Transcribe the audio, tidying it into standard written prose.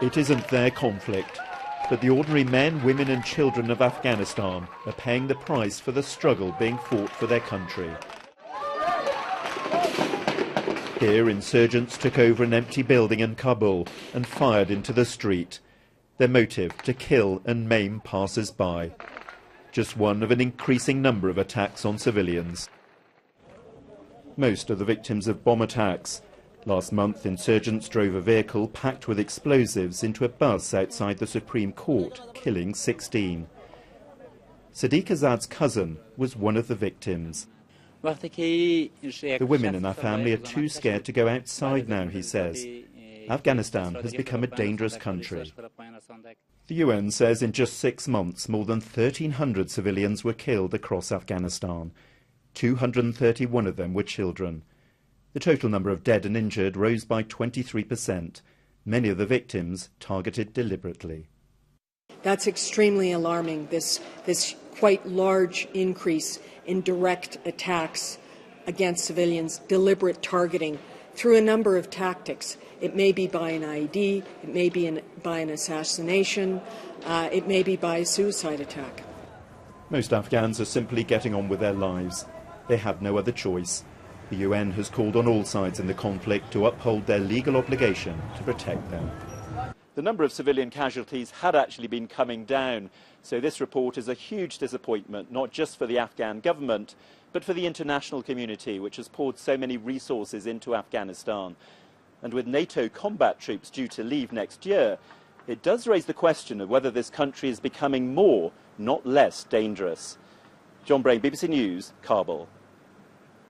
It isn't their conflict, but the ordinary men, women and children of Afghanistan are paying the price for the struggle being fought for their country. Here, insurgents took over an empty building in Kabul and fired into the street. Their motive, to kill and maim passers-by. Just one of an increasing number of attacks on civilians. Most are the victims of bomb attacks. Last month, insurgents drove a vehicle packed with explosives into a bus outside the Supreme Court, killing 16. Sadiq Azad's cousin was one of the victims. The women in our family are too scared to go outside now, he says. Afghanistan has become a dangerous country. The UN says in just 6 months, more than 1,300 civilians were killed across Afghanistan. 231 of them were children. The total number of dead and injured rose by 23%, many of the victims targeted deliberately. That's extremely alarming, this quite large increase in direct attacks against civilians, deliberate targeting through a number of tactics. It may be by an IED, it may be by an assassination, it may be by a suicide attack. Most Afghans are simply getting on with their lives. They have no other choice. The UN has called on all sides in the conflict to uphold their legal obligation to protect them. The number of civilian casualties had actually been coming down, so this report is a huge disappointment, not just for the Afghan government, but for the international community, which has poured so many resources into Afghanistan. And with NATO combat troops due to leave next year, it does raise the question of whether this country is becoming more, not less, dangerous. John Brain, BBC News, Kabul.